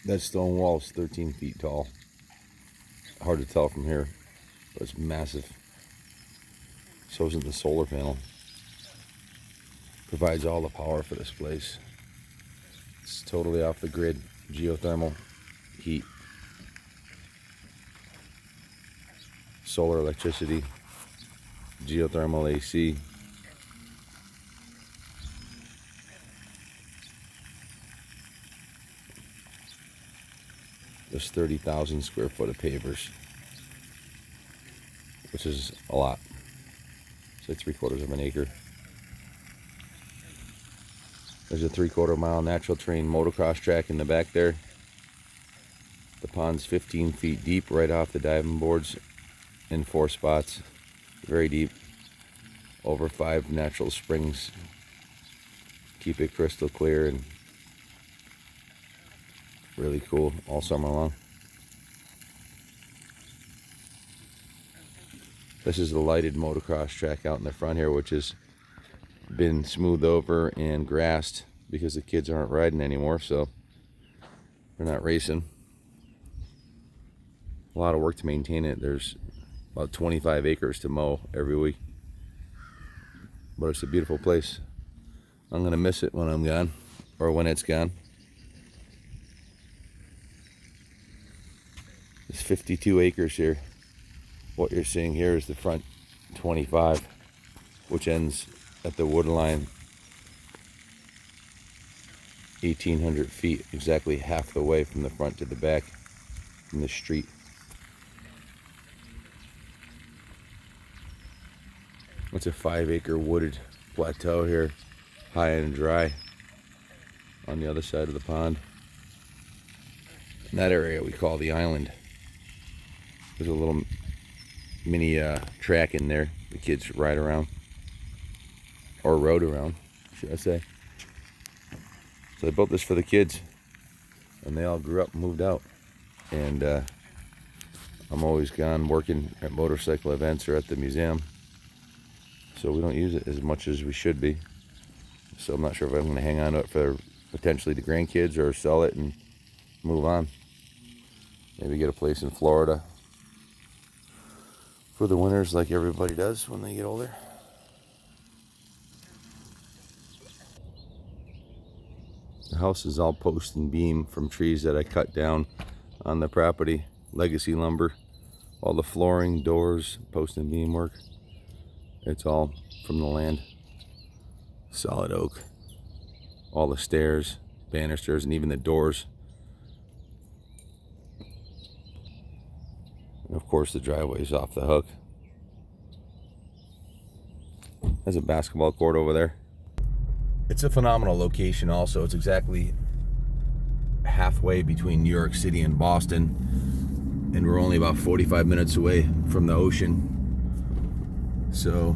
That stone wall is 13 feet tall. Hard to tell from here, but it's massive. So isn't the solar panel. Provides all the power for this place. It's totally off the grid. Geothermal heat. Solar electricity. Geothermal AC. There's 30,000 square foot of pavers, which is a lot. Say 3/4 of an acre. There's a 3/4 mile natural terrain motocross track in the back there. The pond's 15 feet deep right off the diving boards in 4 spots. Very deep. Over 5 natural springs. Keep it crystal clear and really cool all summer long. This is the lighted motocross track out in the front here, which has been smoothed over and grassed because the kids aren't riding anymore, so they're not racing. A lot of work to maintain it. There's about 25 acres to mow every week, but it's a beautiful place. I'm gonna miss it when I'm gone, or when it's gone. There's 52 acres here. What you're seeing here is the front 25, which ends at the wood line, 1,800 feet, exactly half the way from the front to the back from the street. It's a 5-acre wooded plateau here, high and dry, on the other side of the pond. In that area we call the island. There's a little mini track in there the kids ride around, or rode around, should I say. So I built this for the kids, and they all grew up and moved out. And I'm always gone working at motorcycle events or at the museum, so we don't use it as much as we should be. So I'm not sure if I'm going to hang on to it for potentially the grandkids or sell it and move on. Maybe get a place in Florida for the winters like everybody does when they get older. The house is all post and beam from trees that I cut down on the property. Legacy lumber. All the flooring, doors, post and beam work. It's all from the land. Solid oak. All the stairs, banisters, and even the doors. And of course the driveway's off the hook. There's a basketball court over there. It's a phenomenal location also. It's exactly halfway between New York City and Boston, and we're only about 45 minutes away from the ocean. So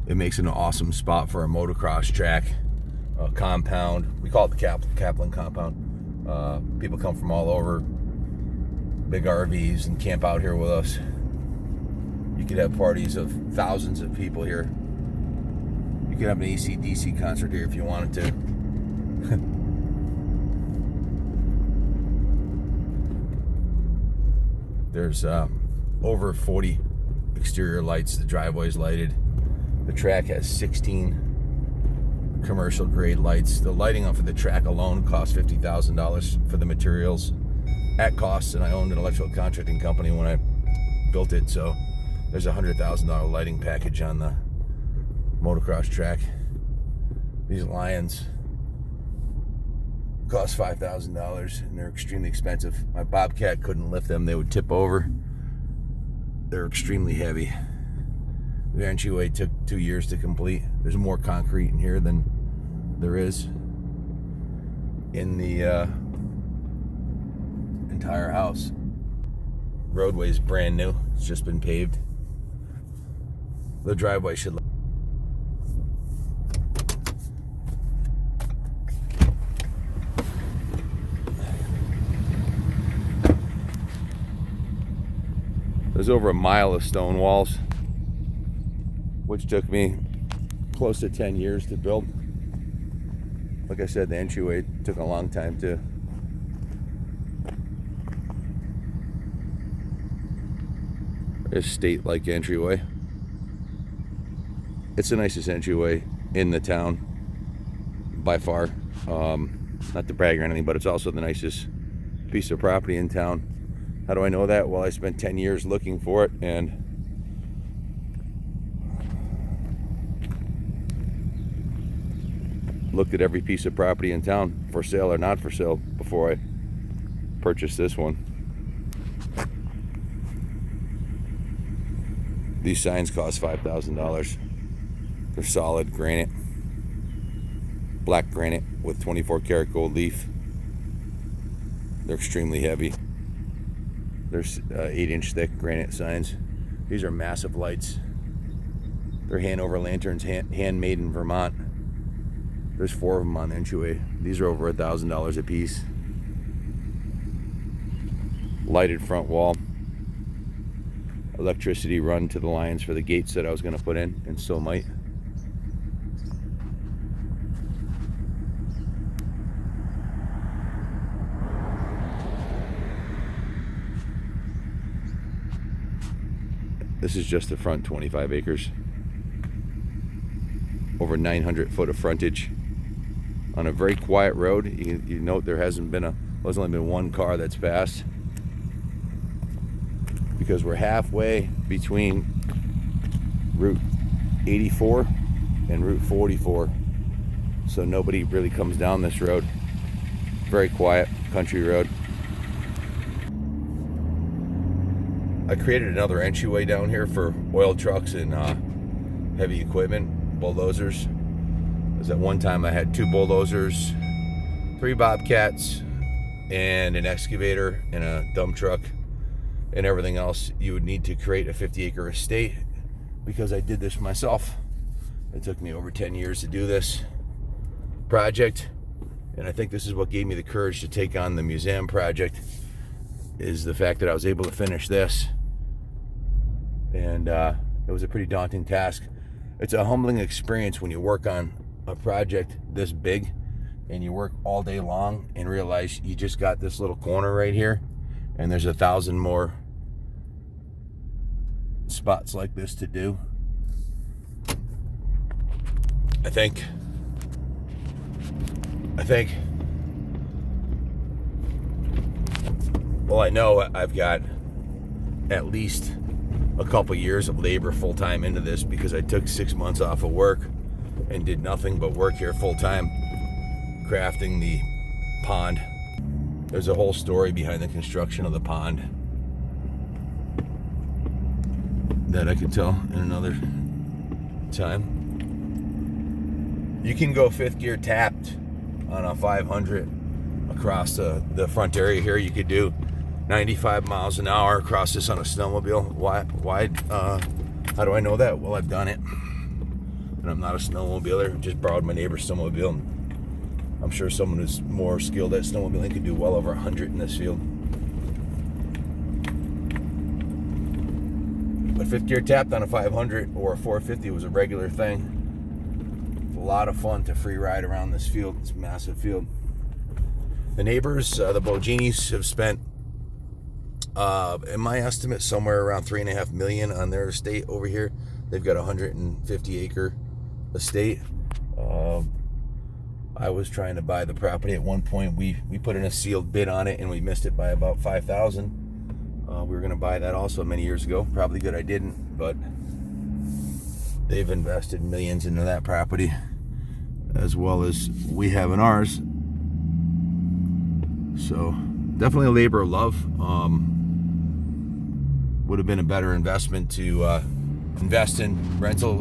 it makes it an awesome spot for a motocross track, a compound. We call it the Kaplan compound. People come from all over, big RVs, and camp out here with us. You could have parties of thousands of people here. You could have an AC/DC concert here if you wanted to. There's over 40 exterior lights. The driveway's lighted. The track has 16 commercial grade lights. The lighting for the track alone costs $50,000 for the materials at cost, and I owned an electrical contracting company when I built it, so there's a $100,000 lighting package on the motocross track. These lions cost $5,000 and they're extremely expensive. My Bobcat couldn't lift them, they would tip over. They're extremely heavy. The entryway took 2 years to complete. There's more concrete in here than there is in the entire house. Roadway's brand new, it's just been paved. The driveway should. There's over a mile of stone walls, which took me close to 10 years to build. Like I said, the entryway took a long time to estate-like entryway. It's the nicest entryway in the town by far. Not to brag or anything, but it's also the nicest piece of property in town. How do I know that? Well, I spent 10 years looking for it and looked at every piece of property in town, for sale or not for sale, before I purchased this one. These signs cost $5,000. They're solid granite, black granite with 24 karat gold leaf. They're extremely heavy. They're 8-inch thick granite signs. These are massive lights. They're Hanover lanterns, handmade in Vermont. There's 4 of them on the entryway. These are over $1,000 a piece. Lighted front wall. Electricity run to the lines for the gates that I was going to put in, and still might. This is just the front 25 acres. Over 900 foot of frontage on a very quiet road. You note there's only been one car that's passed, because we're halfway between Route 84 and Route 44, so nobody really comes down this road. Very quiet country road. I created another entryway down here for oil trucks and heavy equipment, bulldozers. Because at one time I had 2 bulldozers, 3 bobcats, and an excavator and a dump truck and everything else you would need to create a 50-acre estate, because I did this myself. It took me over 10 years to do this project, and I think this is what gave me the courage to take on the museum project, is the fact that I was able to finish this. And it was a pretty daunting task. It's a humbling experience when you work on a project this big and you work all day long and realize you just got this little corner right here, and there's 1,000 more spots like this to do. I think well, I know I've got at least a couple years of labor full-time into this, because I took 6 months off of work and did nothing but work here full-time crafting the pond. There's a whole story behind the construction of the pond that I could tell in another time. You can go 5th gear tapped on a 500 across the front area here. You could do 95 miles an hour across this on a snowmobile. Why? How do I know that? Well, I've done it. And I'm not a snowmobiler. Just borrowed my neighbor's snowmobile. I'm sure someone who's more skilled at snowmobiling could do well over 100 in this field. But 5th gear tapped on a 500 or a 450 was a regular thing. It's a lot of fun to free ride around this field. It's a massive field. The neighbors, the Boginis, have spent, in my estimate, somewhere around $3.5 million on their estate over here. They've got a 150-acre estate. I was trying to buy the property at one point. We put in a sealed bid on it, and we missed it by about $5,000. We were going to buy that also many years ago. Probably good I didn't, but they've invested millions into that property, as well as we have in ours. So definitely a labor of love. Would have been a better investment to invest in rental